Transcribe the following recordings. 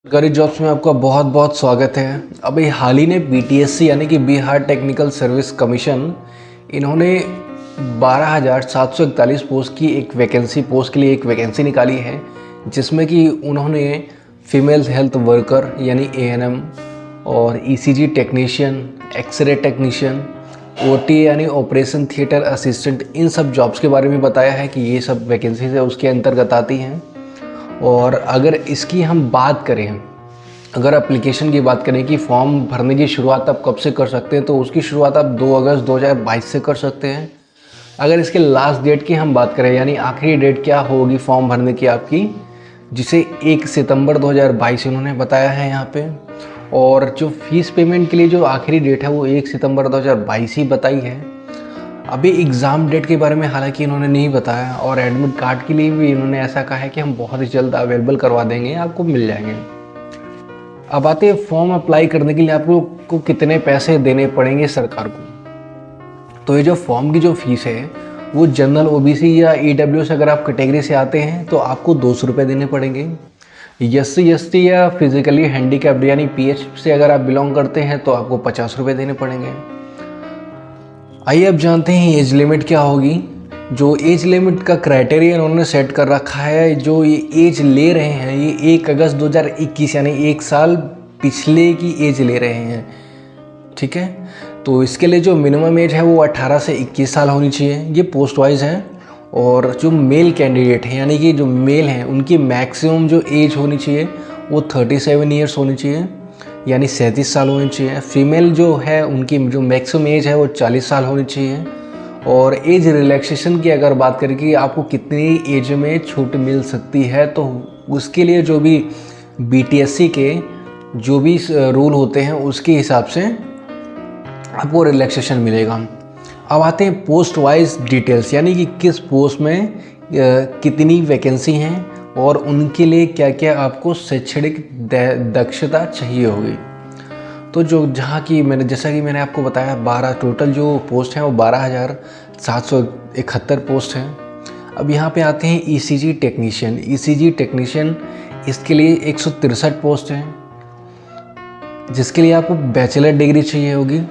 सरकारी जॉब्स में आपका बहुत बहुत स्वागत है। अभी हाल ही ने बीटीएससी यानी कि बिहार टेक्निकल सर्विस कमीशन इन्होंने 12,741 पोस्ट की पोस्ट के लिए एक वैकेंसी निकाली है, जिसमें कि उन्होंने फीमेल हेल्थ वर्कर यानी एएनएम और ECG technician, x ray technician, OT यानी ऑपरेशन थिएटर असिस्टेंट, इन सब जॉब्स के बारे में बताया है कि ये सब वैकेंसीज है उसके अंतर्गत आती हैं। और अगर इसकी हम बात करें, अगर एप्लीकेशन की बात करें कि फॉर्म भरने की शुरुआत आप कब से कर सकते हैं, तो उसकी शुरुआत आप 2 अगस्त 2022 से कर सकते हैं। अगर इसके लास्ट डेट की हम बात करें, यानी आखिरी डेट क्या होगी फॉर्म भरने की आपकी, जिसे 1 सितंबर 2022 इन्होंने बताया है यहाँ पे। और जो फीस पेमेंट के लिए जो आखिरी डेट है वो 1 सितंबर 2022 ही बताई है। अभी एग्ज़ाम डेट के बारे में हालांकि इन्होंने नहीं बताया, और एडमिट कार्ड के लिए भी इन्होंने ऐसा कहा है कि हम बहुत ही जल्द अवेलेबल करवा देंगे, आपको मिल जाएंगे। अब आते हैं फॉर्म अप्लाई करने के लिए आपको कितने पैसे देने पड़ेंगे सरकार को। तो ये जो फॉर्म की जो फीस है वो जनरल, ओबीसी या ईडब्ल्यूएस अगर आप कैटेगरी से आते हैं तो आपको 200 रुपये देने पड़ेंगे। एससी एसटी या फिजिकली हैंडीकैप्ड यानी पीएच से अगर आप बिलोंग करते हैं तो आपको 50 रुपये देने पड़ेंगे। आइए अब जानते हैं एज लिमिट क्या होगी। जो एज लिमिट का क्राइटेरिया उन्होंने सेट कर रखा है, जो ये एज ले रहे हैं ये 1 अगस्त 2021 यानी 1 साल पिछले की एज ले रहे हैं, ठीक है। तो इसके लिए जो मिनिमम एज है वो 18 से 21 साल होनी चाहिए। ये पोस्ट वाइज है। और जो मेल कैंडिडेट हैं यानी कि जो मेल हैं उनकी मैक्सिमम जो एज होनी चाहिए वो 37 ईयर्स होनी चाहिए, यानी 37 साल होनी चाहिए। फीमेल जो है उनकी जो मैक्सिमम एज है वो 40 साल होनी चाहिए। और एज रिलैक्सेशन की अगर बात करें कि आपको कितनी एज में छूट मिल सकती है, तो उसके लिए जो भी बीटीएससी के जो भी रूल होते हैं उसके हिसाब से आपको रिलैक्सेशन मिलेगा। अब आते हैं पोस्ट वाइज डिटेल्स, यानी कि किस पोस्ट में कितनी वैकेंसी हैं और उनके लिए क्या क्या आपको शैक्षणिक दक्षता चाहिए होगी। तो जो जहाँ की जैसा कि मैंने आपको बताया, टोटल जो पोस्ट हैं वो 12,771 पोस्ट हैं। अब यहाँ पे आते हैं ईसीजी टेक्नीशियन। ईसीजी टेक्नीशियन इसके लिए 163 पोस्ट हैं, जिसके लिए आपको बैचलर डिग्री चाहिए होगी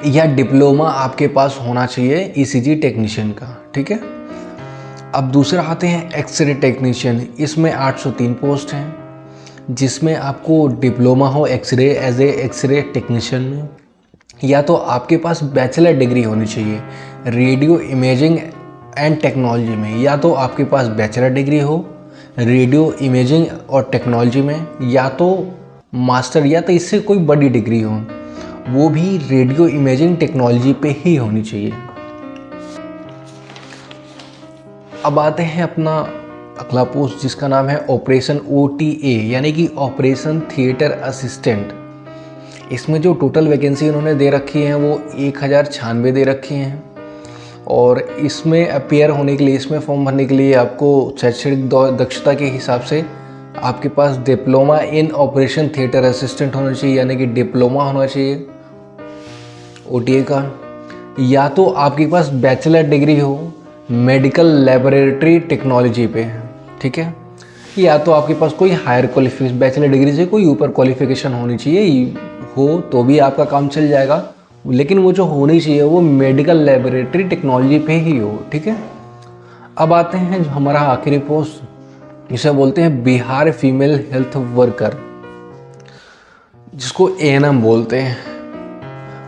या डिप्लोमा आपके पास होना चाहिए ईसीजी टेक्नीशियन का, ठीक है। अब दूसरा आते हैं एक्सरे टेक्नीशियन। इसमें 803 पोस्ट हैं, जिसमें आपको डिप्लोमा हो x ray as a x ray technician में, या तो आपके पास बैचलर डिग्री होनी चाहिए रेडियो इमेजिंग एंड टेक्नोलॉजी में, या तो आपके पास बैचलर डिग्री हो रेडियो इमेजिंग और टेक्नोलॉजी में, या तो मास्टर या तो इससे कोई बड़ी डिग्री हो, वो भी रेडियो इमेजिंग टेक्नोलॉजी पे ही होनी चाहिए। अब आते हैं अपना अगला पोस्ट, जिसका नाम है ऑपरेशन ओटीए यानी कि ऑपरेशन थिएटर असिस्टेंट। इसमें जो टोटल वैकेंसी उन्होंने दे रखी है वो 1096 दे रखी हैं। और इसमें अपेयर होने के लिए, इसमें फॉर्म भरने के लिए आपको शैक्षणिक दक्षता के हिसाब से आपके पास diploma in operation theatre assistant होना चाहिए, यानी कि डिप्लोमा होना चाहिए ओटीए का, या तो आपके पास बैचलर डिग्री हो मेडिकल लैबोरेटरी टेक्नोलॉजी पे, ठीक है, या तो आपके पास कोई हायर क्वालिफिकेशन, बैचलर डिग्री से कोई ऊपर क्वालिफिकेशन होनी चाहिए हो तो भी आपका काम चल जाएगा, लेकिन वो जो होनी चाहिए वो मेडिकल लैबोरेटरी टेक्नोलॉजी पे ही हो, ठीक है। अब आते हैं जो हमारा आखिरी पोस्ट, जिसे बोलते हैं बिहार फीमेल हेल्थ वर्कर, जिसको एएनएम बोलते हैं,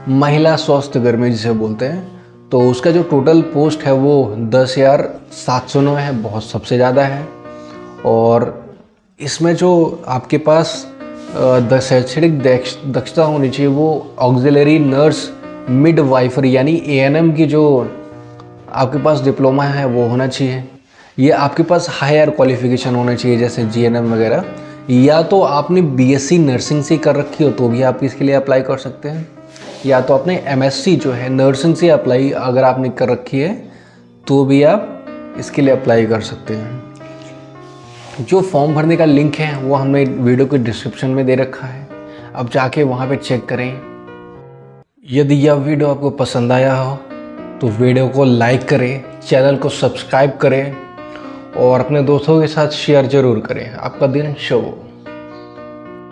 महिला स्वास्थ्य कर्मी जिसे बोलते हैं। तो उसका जो टोटल पोस्ट है वो 10,709 है, बहुत सबसे ज़्यादा है। और इसमें जो आपके पास शैक्षणिक दक्षता होनी चाहिए वो ऑक्सिलरी नर्स मिडवाइफरी यानी एएनएम की जो आपके पास डिप्लोमा है वो होना चाहिए। ये आपके पास हायर क्वालिफिकेशन होना चाहिए जैसे जीएनएम वगैरह, या तो आपने बीएससी नर्सिंग से कर रखी हो तो भी आप इसके लिए अप्लाई कर सकते हैं, या तो आपने एमएससी जो है नर्सिंग से अप्लाई अगर आपने कर रखी है तो भी आप इसके लिए अप्लाई कर सकते हैं। जो फॉर्म भरने का लिंक है वो हमने वीडियो के डिस्क्रिप्शन में दे रखा है, अब जाके वहाँ पे चेक करें। यदि यह वीडियो आपको पसंद आया हो तो वीडियो को लाइक करें, चैनल को सब्सक्राइब करें और अपने दोस्तों के साथ शेयर ज़रूर करें। आपका दिन शुभ हो।